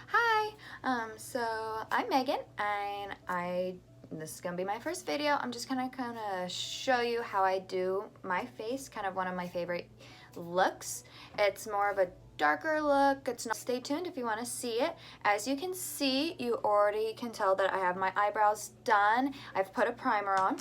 Hi, so I'm Megan, and this is gonna be my first video. I'm just gonna kind of show you how I do my face, kind of one of my favorite looks. It's more of a darker look. It's not. Stay tuned if you want to see it. As you can see, you already can tell that I have my eyebrows done. I've put a primer on.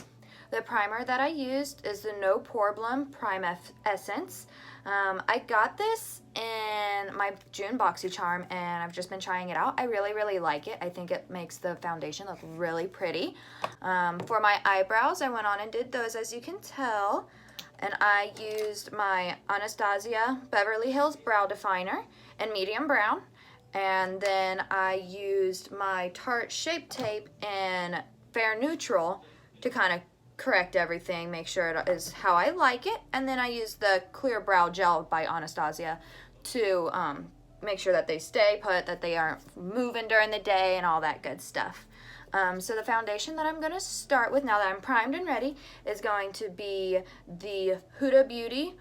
The primer that I used is the No Poreblem Prime Essence. I got this in my June BoxyCharm and I've just been trying it out. I really like it. I think it makes the foundation look really pretty. For my eyebrows, I went on and did those, as you can tell. And I used my Anastasia Beverly Hills Brow Definer in medium brown. And then I used my Tarte Shape Tape in Fair Neutral to kind of correct everything, make sure it is how I like it. And then I used the Clear Brow Gel by Anastasia to make sure that they stay put, that they aren't moving during the day and all that good stuff. So the foundation that I'm going to start with, now that I'm primed and ready, is going to be the Huda Beauty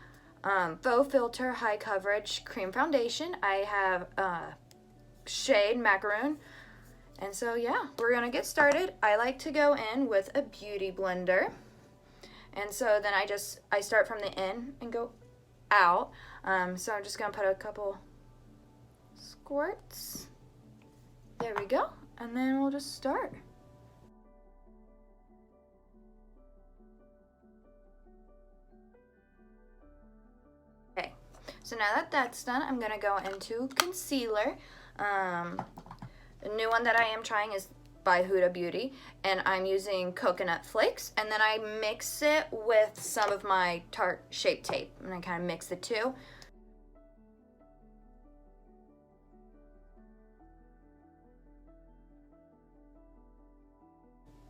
Faux Filter High Coverage Cream Foundation. I have shade Macaroon. And so yeah, we're gonna get started. I like to go in with a beauty blender. And so then I start from the in and go out. So I'm just gonna put a couple squirts. There we go. And then we'll just start. Okay, so now that that's done, I'm gonna go into concealer. The new one that I am trying is by Huda Beauty, and I'm using coconut flakes, and then I mix it with some of my Tarte Shape Tape, and I kind of mix the two.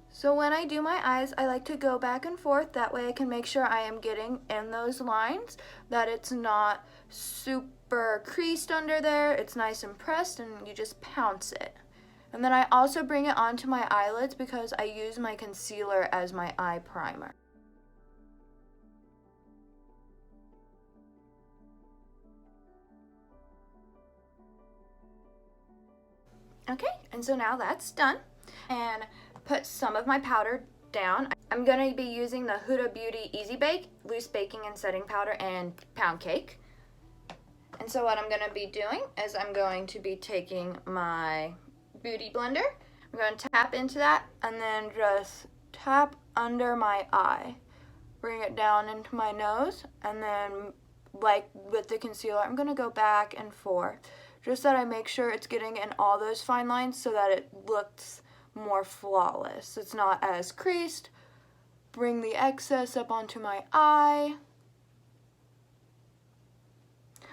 So when I do my eyes, I like to go back and forth. That way I can make sure I am getting in those lines, that it's not super creased under there. It's nice and pressed, and you just pounce it. And then I also bring it onto my eyelids because I use my concealer as my eye primer. Okay, and so now that's done. And put some of my powder down. I'm going to be using the Huda Beauty Easy Bake Loose Baking and Setting Powder and Pound Cake. And so what I'm going to be doing is I'm going to be taking my beauty blender. I'm going to tap into that and then just tap under my eye. Bring it down into my nose, and then like with the concealer, I'm going to go back and forth just that I make sure it's getting in all those fine lines so that it looks more flawless. It's not as creased. Bring the excess up onto my eye.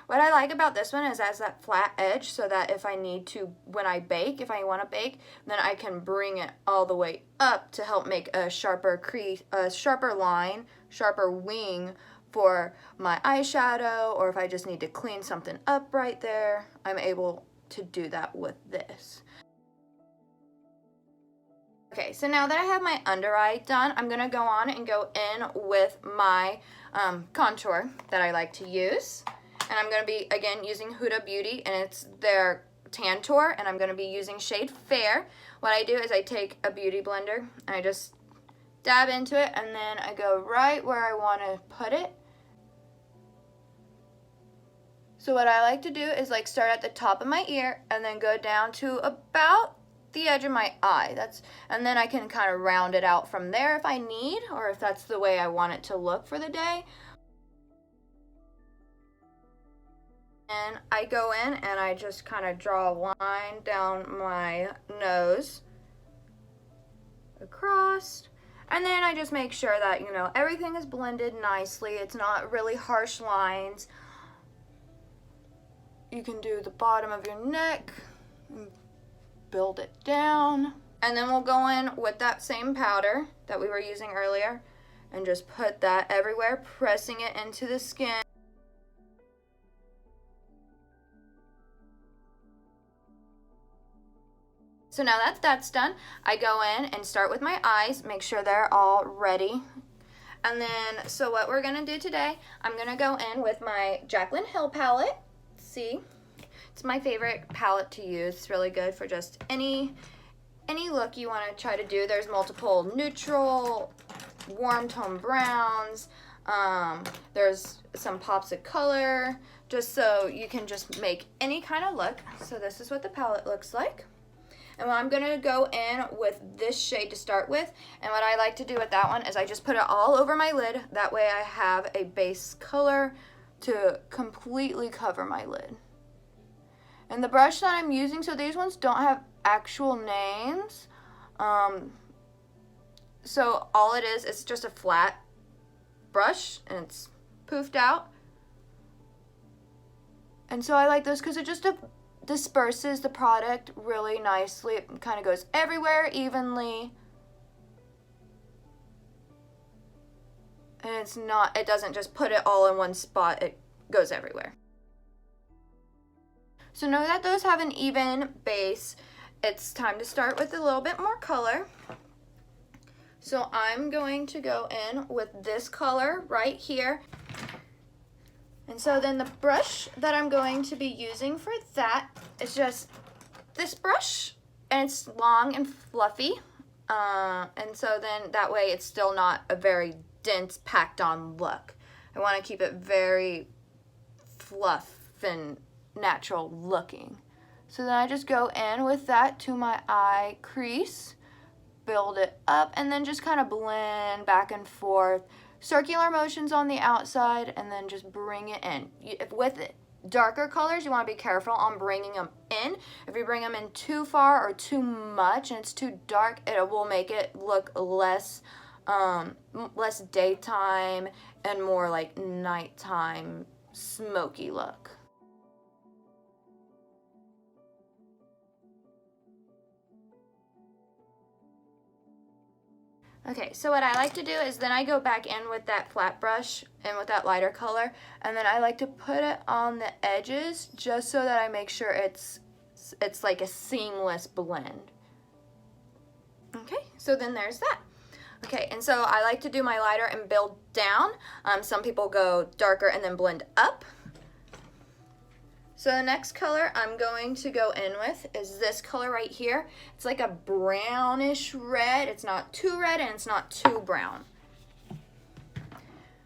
What I like about this one is it has that flat edge so that if I need to, when I bake, if I want to bake, then I can bring it all the way up to help make a sharper crease, a sharper line, sharper wing for my eyeshadow, or if I just need to clean something up right there, I'm able to do that with this. Okay, so now that I have my under eye done, I'm gonna go on and go in with my contour that I like to use. And I'm going to be, again, using Huda Beauty, and it's their Tantour, and I'm going to be using shade Fair. What I do is I take a beauty blender, and I just dab into it, and then I go right where I want to put it. So what I like to do is like start at the top of my ear, and then go down to about the edge of my eye. And then I can kind of round it out from there if I need, or if that's the way I want it to look for the day. And I go in and I just kind of draw a line down my nose, across, and then I just make sure that, you know, everything is blended nicely. It's not really harsh lines. You can do the bottom of your neck, and build it down. And then we'll go in with that same powder that we were using earlier and just put that everywhere, pressing it into the skin. So now that that's done, I go in and start with my eyes, make sure they're all ready. And then, so what we're gonna do today, I'm gonna go in with my Jaclyn Hill palette. See, It's my favorite palette to use. It's really good for just any look you want to try to do. There's multiple neutral, warm tone browns. There's some pops of color, just so you can just make any kind of look. So this is what the palette looks like. And I'm going to go in with this shade to start with. And what I like to do with that one is I just put it all over my lid. That way I have a base color to completely cover my lid. And the brush that I'm using, so these ones don't have actual names. So all it is, it's just a flat brush and it's poofed out. And so I like this because it just disperses the product really nicely. It kind of goes everywhere evenly. And it doesn't just put it all in one spot, it goes everywhere. So now that those have an even base, it's time to start with a little bit more color. So I'm going to go in with this color right here. And so then the brush that I'm going to be using for that is just this brush, and it's long and fluffy. And so then that way it's still not a very dense, packed on look. I want to keep it very fluff and natural looking. So then I just go in with that to my eye crease, build it up, and then just kind of blend back and forth. Circular motions on the outside, and then just bring it in. With darker colors, you want to be careful on bringing them in. If you bring them in too far or too much and it's too dark, it will make it look less daytime and more like nighttime smoky look. Okay, so what I like to do is then I go back in with that flat brush and with that lighter color, and then I like to put it on the edges just so that I make sure it's like a seamless blend. Okay, so then there's that. Okay, and so I like to do my lighter and build down. Some people go darker and then blend up. So the next color I'm going to go in with is this color right here. It's like a brownish red. It's not too red and it's not too brown.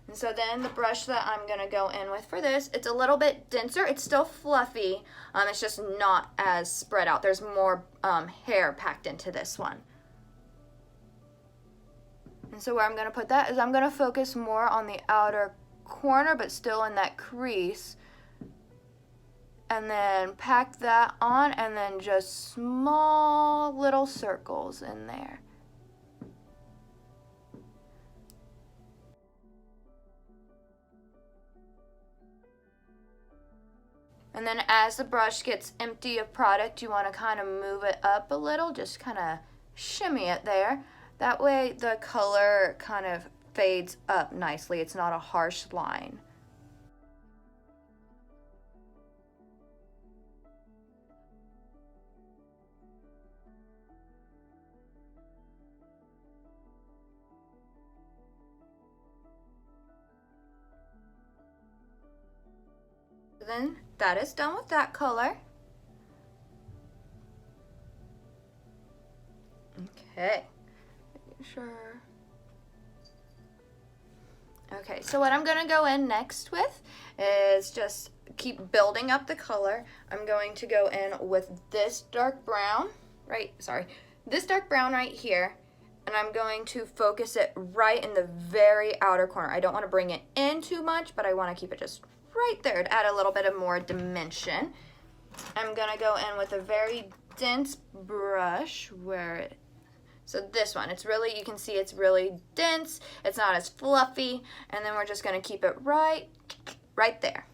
And so then the brush that I'm going to go in with for this, it's a little bit denser. It's still fluffy. It's just not as spread out. There's more hair packed into this one. And so where I'm going to put that is I'm going to focus more on the outer corner, but still in that crease. And then pack that on, and then just small little circles in there. And then as the brush gets empty of product, you want to kind of move it up a little, just kind of shimmy it there. That way the color kind of fades up nicely. It's not a harsh line. Then that is done with that color. Okay, sure. Okay, so what I'm gonna go in next with is just keep building up the color. I'm going to go in with this dark brown, this dark brown right here, and I'm going to focus it right in the very outer corner. I don't want to bring it in too much, but I want to keep it just right there to add a little bit of more dimension. I'm gonna go in with a very dense brush so this one, you can see it's really dense, it's not as fluffy, and then we're just gonna keep it right there.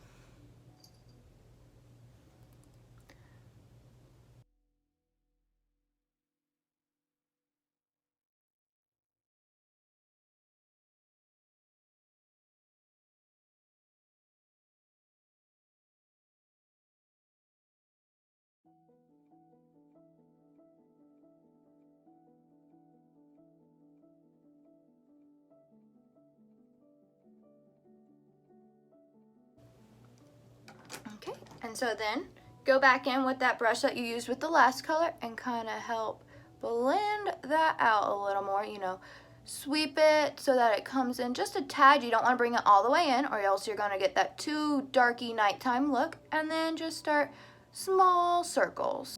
Okay, and so then go back in with that brush that you used with the last color and kind of help blend that out a little more, you know, sweep it so that it comes in just a tad. You don't want to bring it all the way in or else you're going to get that too darky nighttime look, and then just start small circles.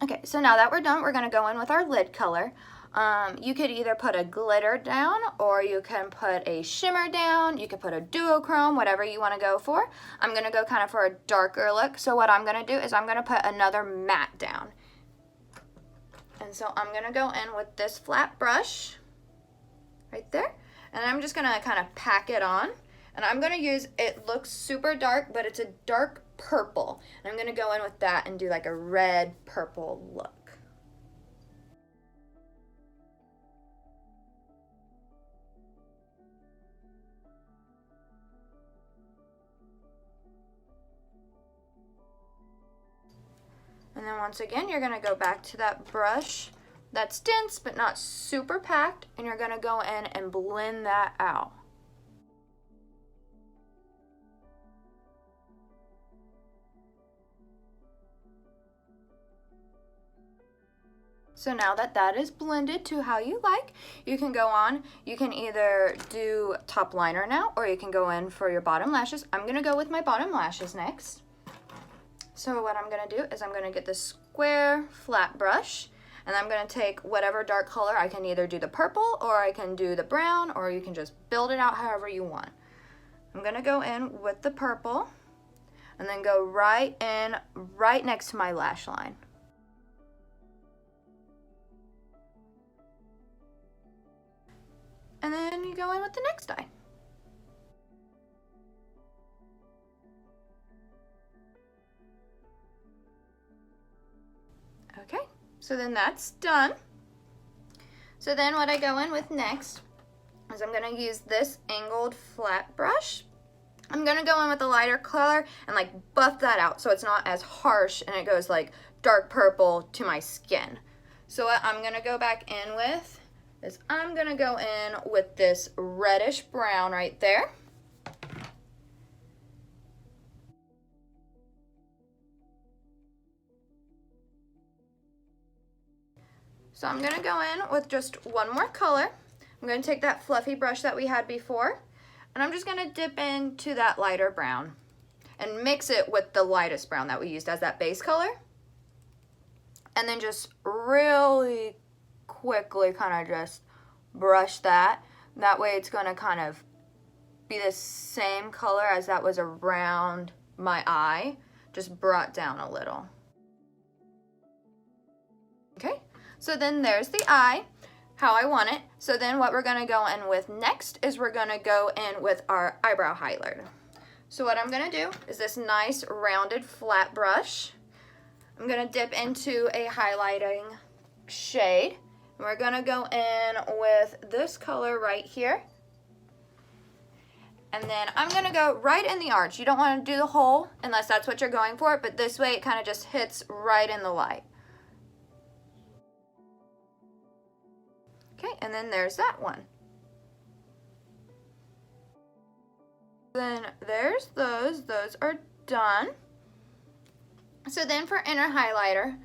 Okay, so now that we're done, we're gonna go in with our lid color. You could either put a glitter down or you can put a shimmer down. You could put a duochrome, whatever you wanna go for. I'm gonna go kind of for a darker look. So what I'm gonna do is I'm gonna put another matte down. And so I'm gonna go in with this flat brush right there. And I'm just gonna kind of pack it on. And I'm gonna use, it looks super dark, but it's a dark purple. And I'm gonna go in with that and do like a red purple look. And then once again, you're gonna go back to that brush that's dense but not super packed, and you're gonna go in and blend that out. So now that that is blended to how you like, you can go on, you can either do top liner now, or you can go in for your bottom lashes. I'm gonna go with my bottom lashes next. So what I'm gonna do is I'm gonna get this square flat brush, and I'm gonna take whatever dark color. I can either do the purple, or I can do the brown, or you can just build it out however you want. I'm gonna go in with the purple, and then go right in, right next to my lash line. And then you go in with the next eye. Okay, so then that's done. So then what I go in with next is I'm gonna use this angled flat brush. I'm gonna go in with a lighter color and like buff that out so it's not as harsh and it goes like dark purple to my skin. So what I'm gonna go back in with is I'm gonna go in with this reddish brown right there. So I'm gonna go in with just one more color. I'm gonna take that fluffy brush that we had before, and I'm just gonna dip into that lighter brown and mix it with the lightest brown that we used as that base color. And then just really quickly kind of just brush that. That way it's gonna kind of be the same color as that was around my eye, just brought down a little. Okay, so then there's the eye, how I want it. So then what we're gonna go in with next is we're gonna go in with our eyebrow highlighter. So what I'm gonna do is this nice rounded flat brush. I'm gonna dip into a highlighting shade. We're gonna go in with this color right here. And then I'm gonna go right in the arch. You don't wanna do the hole unless that's what you're going for, but this way it kind of just hits right in the light. Okay, and then there's that one. Then there's those are done. So then for inner highlighter,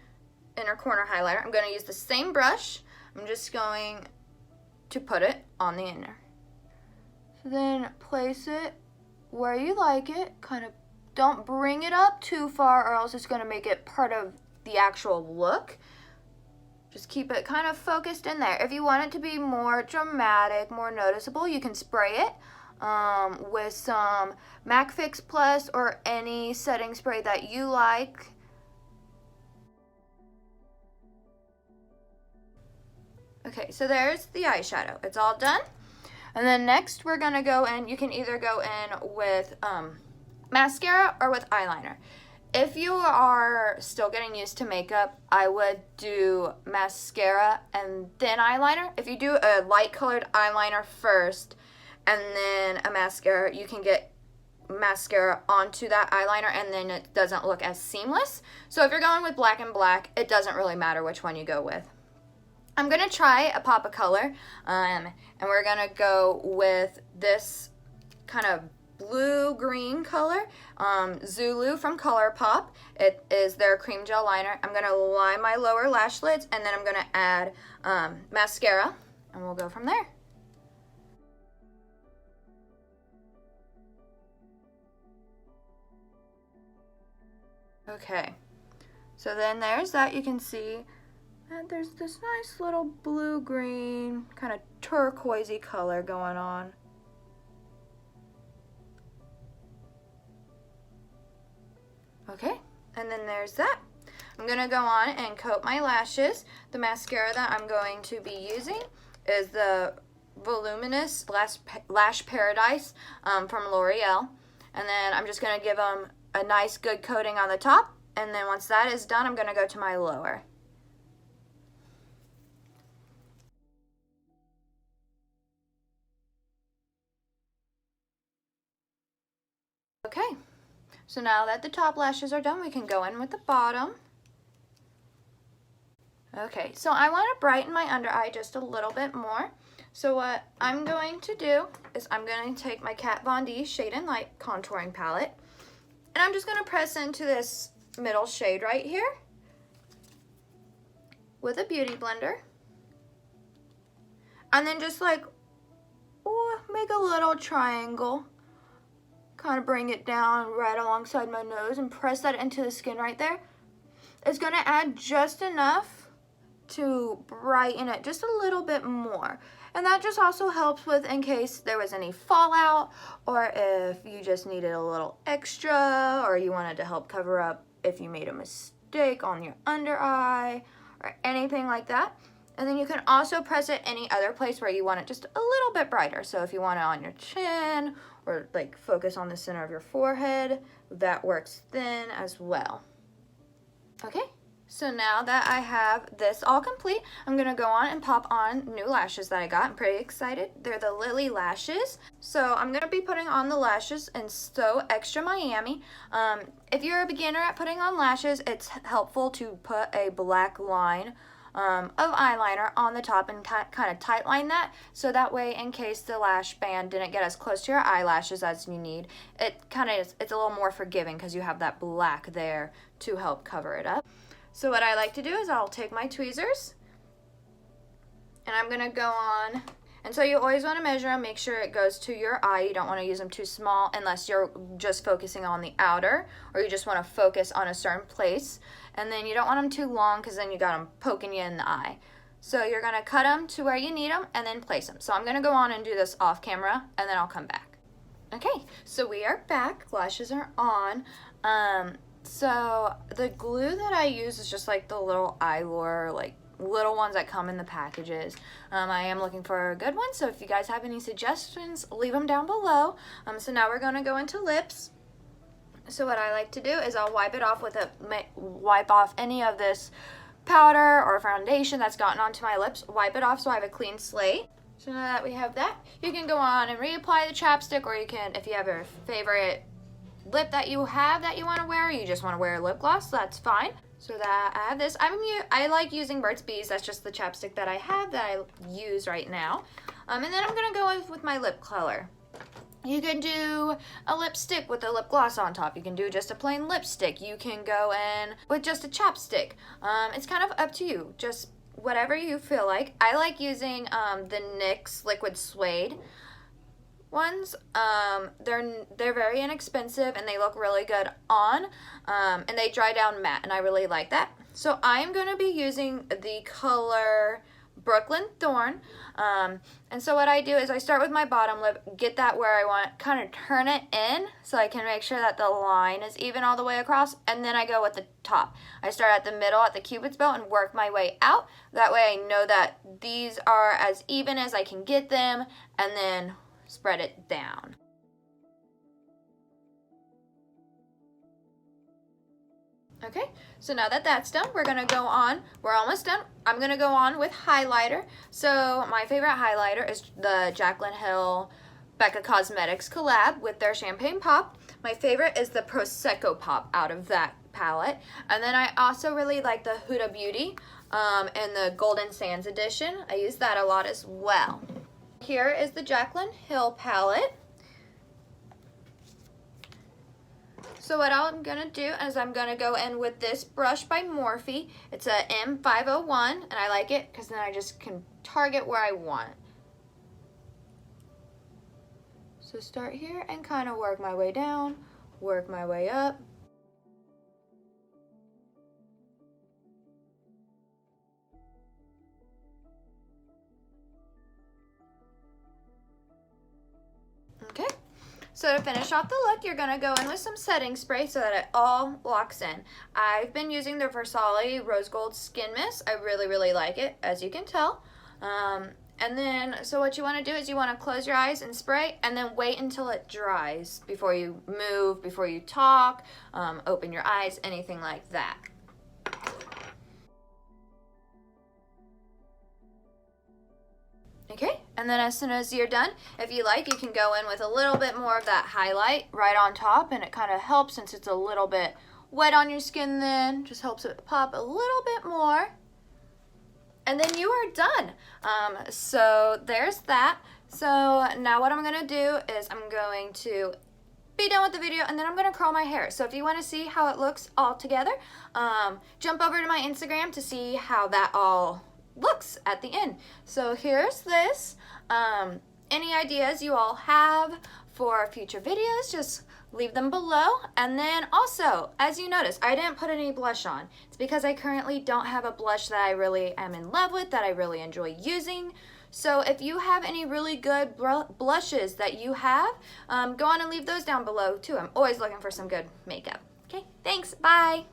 inner corner highlighter, I'm gonna use the same brush. I'm just going to put it on the inner. So then place it where you like it, kind of don't bring it up too far or else it's gonna make it part of the actual look. Just keep it kind of focused in there. If you want it to be more dramatic, more noticeable, you can spray it with some MAC Fix Plus or any setting spray that you like. Okay, so there's the eyeshadow. It's all done. And then next we're gonna go in, you can either go in with mascara or with eyeliner. If you are still getting used to makeup, I would do mascara and then eyeliner. If you do a light colored eyeliner first and then a mascara, you can get mascara onto that eyeliner and then it doesn't look as seamless. So if you're going with black and black, it doesn't really matter which one you go with. I'm gonna try a pop of color, and we're gonna go with this kind of blue-green color, Zulu from Colourpop. It is their cream gel liner. I'm gonna line my lower lash lids, and then I'm gonna add mascara, and we'll go from there. Okay, so then there's that. You can see and there's this nice little blue-green kind of turquoisey color going on. Okay, and then there's that. I'm gonna go on and coat my lashes. The mascara that I'm going to be using is the Voluminous Lash Paradise from L'Oreal. And then I'm just gonna give them a nice good coating on the top. And then once that is done, I'm gonna go to my lower. Okay, so now that the top lashes are done, we can go in with the bottom. Okay, so I want to brighten my under eye just a little bit more. So what I'm going to do is I'm going to take my Kat Von D Shade and Light contouring palette, and I'm just going to press into this middle shade right here with a beauty blender, and then just like make a little triangle. Kind of bring it down right alongside my nose and press that into the skin right there. It's going to add just enough to brighten it just a little bit more. And that just also helps with in case there was any fallout, or if you just needed a little extra, or you wanted to help cover up if you made a mistake on your under eye or anything like that. And then you can also press it any other place where you want it just a little bit brighter. So if you want it on your chin or like focus on the center of your forehead, that works then as well. Okay, so now that I have this all complete, I'm gonna go on and pop on new lashes that I got. I'm pretty excited. They're the Lilly lashes. So I'm gonna be putting on the lashes in So Extra Miami. If you're a beginner at putting on lashes, it's helpful to put a black line of eyeliner on the top and kind of tight line that, so that way in case the lash band didn't get as close to your eyelashes as you need, it's a little more forgiving because you have that black there to help cover it up. So what I like to do is I'll take my tweezers and I'm gonna go on, and so you always want to measure them, make sure it goes to your eye. You don't want to use them too small unless you're just focusing on the outer, or you just want to focus on a certain place. And then you don't want them too long because then you got them poking you in the eye. So you're going to cut them to where you need them and then place them. So I'm going to go on and do this off camera and then I'll come back. Okay, so we are back. Lashes are on. So the glue that I use is just like the little Eyelure, like little ones that come in the packages. I am looking for a good one, so if you guys have any suggestions, leave them down below. So now we're going to go into lips. So what I like to do is I'll wipe it off with wipe off any of this powder or foundation that's gotten onto my lips. Wipe it off so I have a clean slate. So now that we have that, you can go on and reapply the chapstick, or you can, if you have your favorite lip that you have that you want to wear, or you just want to wear a lip gloss, that's fine. So that I have this, I like using Burt's Bees. That's just the chapstick that I have that I use right now. And then I'm gonna go with my lip color. You can do a lipstick with a lip gloss on top. You can do just a plain lipstick. You can go in with just a chapstick. It's kind of up to you, just whatever you feel like. I like using the NYX Liquid Suede ones. They're very inexpensive and they look really good on, and they dry down matte, and I really like that. So I'm going to be using the color Brooklyn Thorn, and so what I do is I start with my bottom lip, get that where I want, kind of turn it in so I can make sure that the line is even all the way across, and then I go with the top. I start at the middle at the Cupid's bow and work my way out. That way I know that these are as even as I can get them, and then spread it down. Okay, so now that that's done, we're gonna go on, we're almost done. I'm gonna go on with highlighter. So my favorite highlighter is the Jaclyn Hill Becca Cosmetics collab with their Champagne Pop. My favorite is the Prosecco Pop out of that palette. And then I also really like the Huda Beauty in the Golden Sands edition. I use that a lot as well. Here is the Jaclyn Hill palette. So what I'm going to do is I'm going to go in with this brush by Morphe. It's a M501, and I like it because then I just can target where I want. So start here and kind of work my way down, work my way up. Okay. So to finish off the look, you're going to go in with some setting spray so that it all locks in. I've been using the Versace Rose Gold Skin Mist. I really, really like it, as you can tell. And then, so what you want to do is you want to close your eyes and spray, and then wait until it dries before you move, before you talk, open your eyes, anything like that. Okay, and then as soon as you're done, if you like, you can go in with a little bit more of that highlight right on top, and it kind of helps since it's a little bit wet on your skin then, just helps it pop a little bit more. And then you are done. So there's that. So now what I'm going to do is I'm going to be done with the video, and then I'm going to curl my hair. So if you want to see how it looks all together, jump over to my Instagram to see how that all looks at the end. So here's this. Any ideas you all have for future videos, just leave them below. And then also, as you notice, I didn't put any blush on. It's because I currently don't have a blush that I really am in love with, that I really enjoy using. So if you have any really good blushes that you have, go on and leave those down below too. I'm always looking for some good makeup. Okay, thanks, bye.